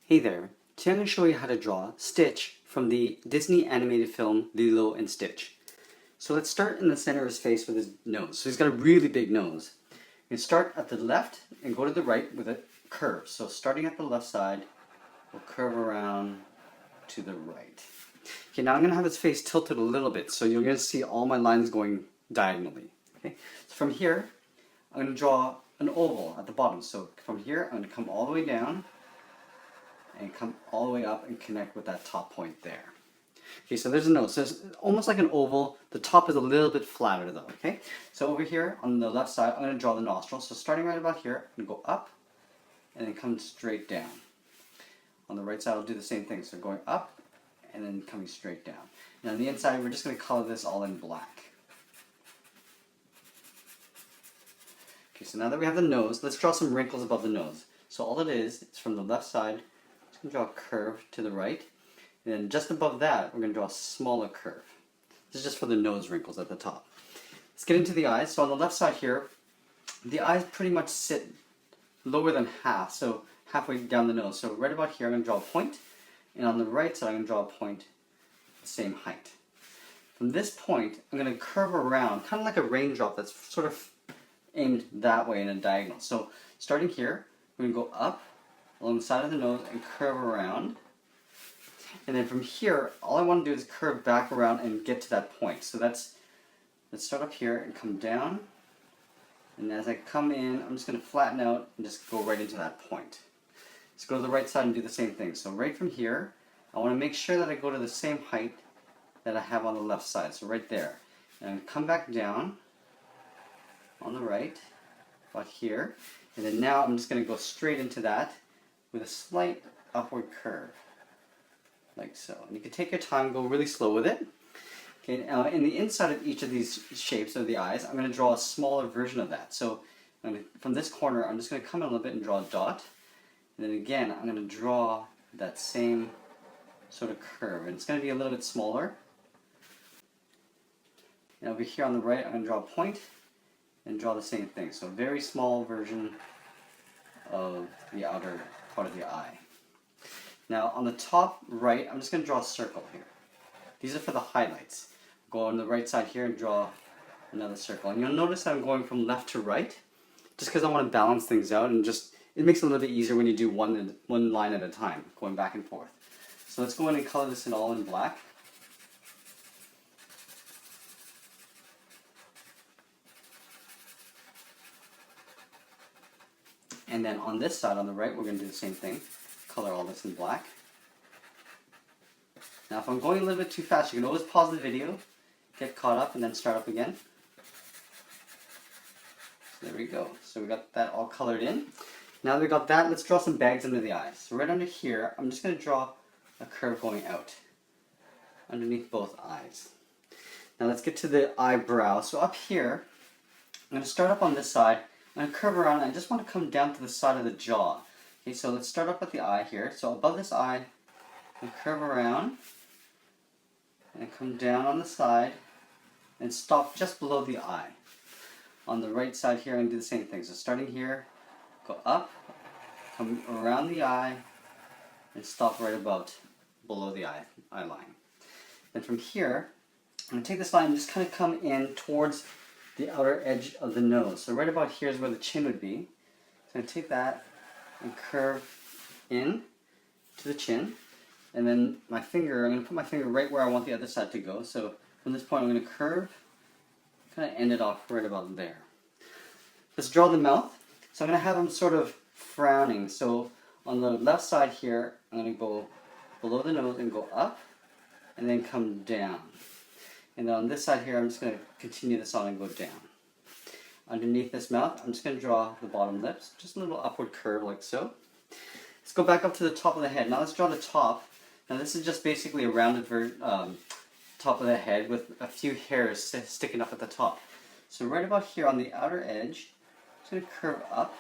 Hey there, today I'm going to show you how to draw Stitch from the Disney animated film Lilo and Stitch. So let's start in the center of his face with his nose. So he's got a really big nose. You can start at the left and go to the right with a curve. So starting at the left side, we'll curve around to the right. Okay, now I'm going to have his face tilted a little bit, so you're going to see all my lines going diagonally. Okay, so from here, I'm going to draw an oval at the bottom. So from here, I'm going to come all the way down and come all the way up and connect with that top point there. Okay, so there's a nose. So it's almost like an oval. The top is a little bit flatter though, okay? So over here on the left side, I'm going to draw the nostrils. So starting right about here, I'm going to go up and then come straight down. On the right side, I'll do the same thing. So going up and then coming straight down. And on the inside, we're just going to color this all in black. Okay, so now that we have the nose, let's draw some wrinkles above the nose. So all it is from the left side, just going to draw a curve to the right. And then just above that, we're going to draw a smaller curve. This is just for the nose wrinkles at the top. Let's get into the eyes. So on the left side here, the eyes pretty much sit lower than half, so halfway down the nose. So right about here, I'm going to draw a point. And on the right side, I'm going to draw a point the same height. From this point, I'm going to curve around, kind of like a raindrop that's sort of aimed that way in a diagonal. So starting here, we're going to go up along the side of the nose and curve around. And then from here, all I want to do is curve back around and get to that point. So let's start up here and come down. And as I come in, I'm just going to flatten out and just go right into that point. Let's go to the right side and do the same thing. So right from here, I want to make sure that I go to the same height that I have on the left side. So right there. And come back down on the right, about here. And then now I'm just going to go straight into that with a slight upward curve, like so. And you can take your time, go really slow with it. Okay, now in the inside of each of these shapes of the eyes, I'm going to draw a smaller version of that. So from this corner, I'm just going to come in a little bit and draw a dot. And then again, I'm going to draw that same sort of curve. And it's going to be a little bit smaller. And over here on the right, I'm going to draw a point and draw the same thing. So a very small version of the outer part of the eye. Now on the top right, I'm just going to draw a circle here. These are for the highlights. Go on the right side here and draw another circle. And you'll notice that I'm going from left to right, just because I want to balance things out, and just it makes it a little bit easier when you do one line at a time, going back and forth. So let's go in and color this in all in black. And then on this side, on the right, we're going to do the same thing. Color all this in black. Now if I'm going a little bit too fast, you can always pause the video, get caught up, and then start up again. So there we go. So we got that all colored in. Now that we got that, let's draw some bags under the eyes. So right under here, I'm just going to draw a curve going out underneath both eyes. Now let's get to the eyebrow. So up here, I'm going to start up on this side. I'm going to curve around, and I just want to come down to the side of the jaw. Okay, so let's start up with the eye here. So above this eye, and curve around, and come down on the side, and stop just below the eye. On the right side here, I'm going to do the same thing. So starting here, go up, come around the eye, and stop right about below the eye line. Then from here, I'm going to take this line and just kind of come in towards the outer edge of the nose. So right about here is where the chin would be. So I'm going to take that and curve in to the chin. And then my finger, I'm going to put my finger right where I want the other side to go. So from this point, I'm going to curve, kind of end it off right about there. Let's draw the mouth. So I'm going to have him sort of frowning. So on the left side here, I'm going to go below the nose and go up, and then come down. And then on this side here, I'm just going to continue this on and go down. Underneath this mouth, I'm just going to draw the bottom lips, just a little upward curve like so. Let's go back up to the top of the head. Now let's draw the top. Now this is just basically a rounded top of the head with a few hairs sticking up at the top. So right about here on the outer edge, I'm just going to curve up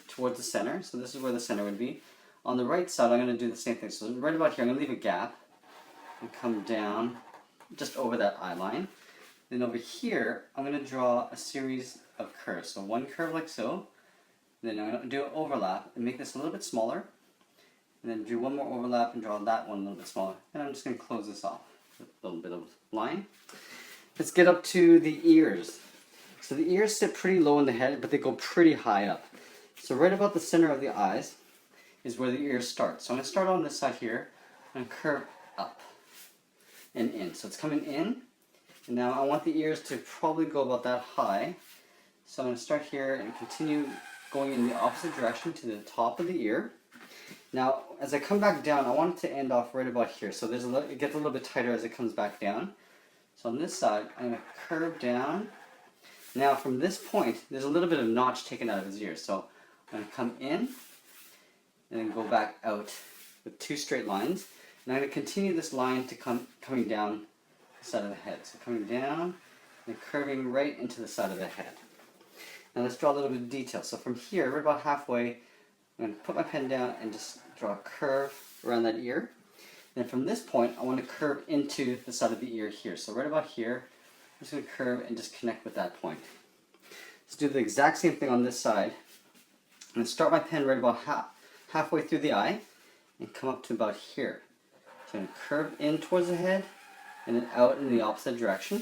towards the center. So this is where the center would be. On the right side, I'm going to do the same thing. So right about here, I'm going to leave a gap and come down just over that eye line. Then over here, I'm going to draw a series of curves. So one curve like so. Then I'm going to do an overlap and make this a little bit smaller. And then do one more overlap and draw that one a little bit smaller. And I'm just going to close this off with a little bit of line. Let's get up to the ears. So the ears sit pretty low in the head, but they go pretty high up. So right about the center of the eyes is where the ears start. So I'm going to start on this side here and curve up and in. So it's coming in. And now I want the ears to probably go about that high. So I'm going to start here and continue going in the opposite direction to the top of the ear. Now, as I come back down, I want it to end off right about here. So there's it gets a little bit tighter as it comes back down. So on this side, I'm going to curve down. Now from this point, there's a little bit of notch taken out of his ear. So I'm going to come in and then go back out with two straight lines. And I'm going to continue this line to coming down the side of the head. So coming down and curving right into the side of the head. Now let's draw a little bit of detail. So from here, right about halfway, I'm going to put my pen down and just draw a curve around that ear. And from this point, I want to curve into the side of the ear here. So right about here, I'm just going to curve and just connect with that point. Let's do the exact same thing on this side. I'm going to start my pen right about halfway through the eye and come up to about here. So I'm going to curve in towards the head and then out in the opposite direction.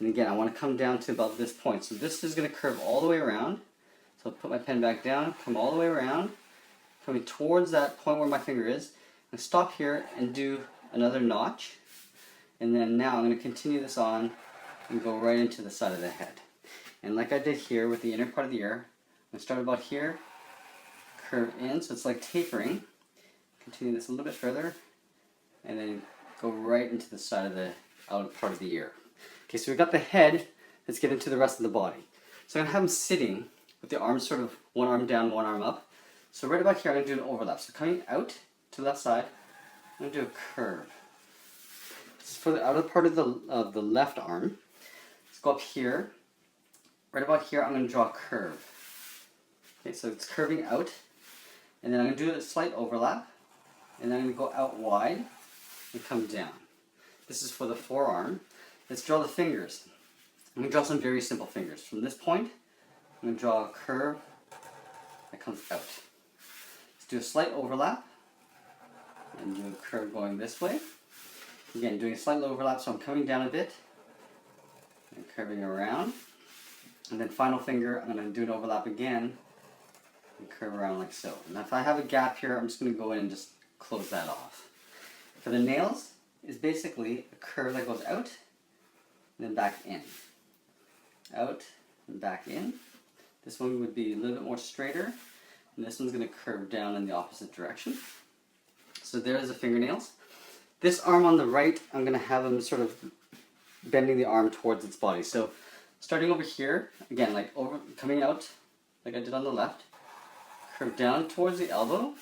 And again, I want to come down to about this point. So this is going to curve all the way around. So I'll put my pen back down, come all the way around, coming towards that point where my finger is, and stop here and do another notch. And then now I'm going to continue this on and go right into the side of the head. And like I did here with the inner part of the ear, I'm going to start about here, curve in, so it's like tapering. Continue this a little bit further, and then go right into the side of the outer part of the ear. Okay, so we've got the head. Let's get into the rest of the body. So I'm going to have him sitting with the arms sort of one arm down, one arm up. So right about here, I'm going to do an overlap. So coming out to the left side, I'm going to do a curve. This is for the outer part of the left arm. Let's go up here. Right about here, I'm going to draw a curve. Okay, so it's curving out. And then I'm going to do a slight overlap. And then I'm going to go out wide and come down. This is for the forearm. Let's draw the fingers. I'm going to draw some very simple fingers. From this point, I'm going to draw a curve that comes out. Let's do a slight overlap and do a curve going this way. Again, doing a slight overlap, so I'm coming down a bit and curving around. And then final finger, I'm going to do an overlap again and curve around like so. Now if I have a gap here, I'm just going to go in and just close that off. For the nails, is basically a curve that goes out and then back in. Out and back in. This one would be a little bit more straighter, and this one's going to curve down in the opposite direction. So there's the fingernails. This arm on the right, I'm going to have them sort of bending the arm towards its body. So starting over here, again, like coming out like I did on the left, curve down towards the elbow.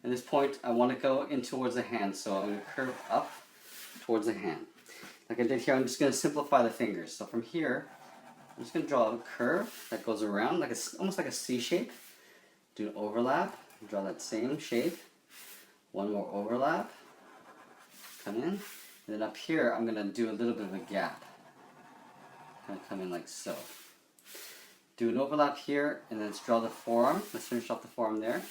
At this point, I want to go in towards the hand, so I'm going to curve up towards the hand. Like I did here, I'm just going to simplify the fingers. So from here, I'm just going to draw a curve that goes around, like almost like a C shape. Do an overlap, draw that same shape. One more overlap, come in. And then up here, I'm going to do a little bit of a gap. Kind of come in like so. Do an overlap here, and then let's draw the forearm. Let's finish off the forearm there.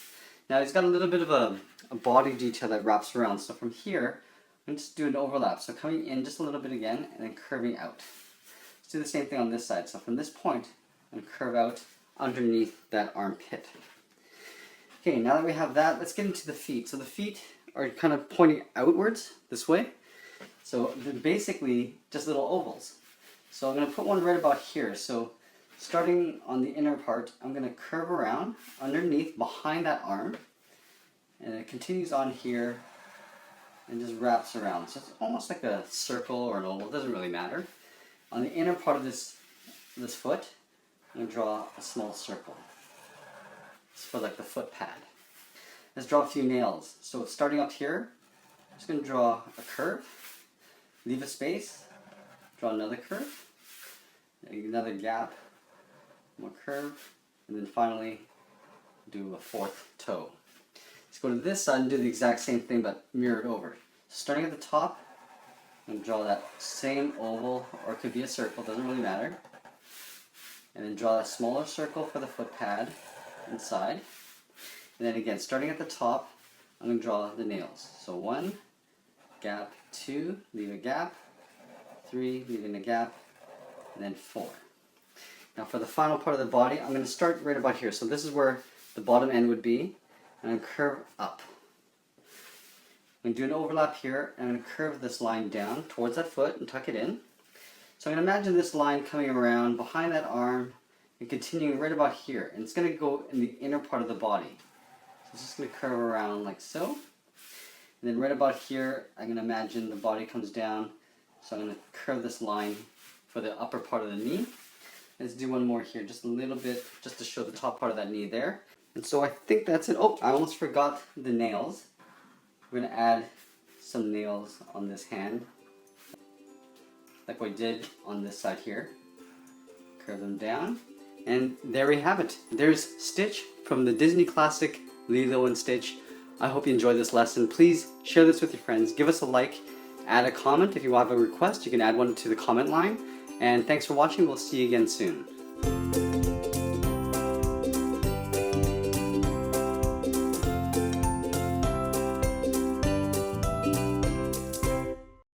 Now he's got a little bit of a body detail that wraps around. So from here, I'm going to just do an overlap. So coming in just a little bit again, and then curving out. Let's do the same thing on this side. So from this point, I'm going to curve out underneath that armpit. Okay, now that we have that, let's get into the feet. So the feet are kind of pointing outwards this way. So they're basically just little ovals. So I'm going to put one right about here. So starting on the inner part, I'm going to curve around underneath, behind that arm. And it continues on here and just wraps around. So it's almost like a circle or an oval, it doesn't really matter. On the inner part of this foot, I'm going to draw a small circle. It's for like the foot pad. Let's draw a few nails. So starting up here, I'm just going to draw a curve, leave a space, draw another curve, another gap, more curve, and then finally do a fourth toe. Let's go to this side and do the exact same thing but mirrored over. So starting at the top, I'm going to draw that same oval, or it could be a circle, doesn't really matter. And then draw a smaller circle for the foot pad inside. And then again, starting at the top, I'm going to draw the nails. So 1, gap, 2, leave a gap, 3, leaving a gap, and then 4. Now for the final part of the body, I'm going to start right about here. So this is where the bottom end would be, and I'm going to curve up. I'm going to do an overlap here, and I'm going to curve this line down towards that foot and tuck it in. So I'm going to imagine this line coming around behind that arm and continuing right about here. And it's going to go in the inner part of the body. So it's just going to curve around like so. And then right about here, I'm going to imagine the body comes down. So I'm going to curve this line for the upper part of the knee. Let's do one more here, just a little bit, just to show the top part of that knee there. And so I think that's it. Oh, I almost forgot the nails. We're going to add some nails on this hand, like we did on this side here. Curve them down. And there we have it. There's Stitch from the Disney classic Lilo and Stitch. I hope you enjoyed this lesson. Please share this with your friends. Give us a like. Add a comment. If you have a request, you can add one to the comment line. And thanks for watching. We'll see you again soon.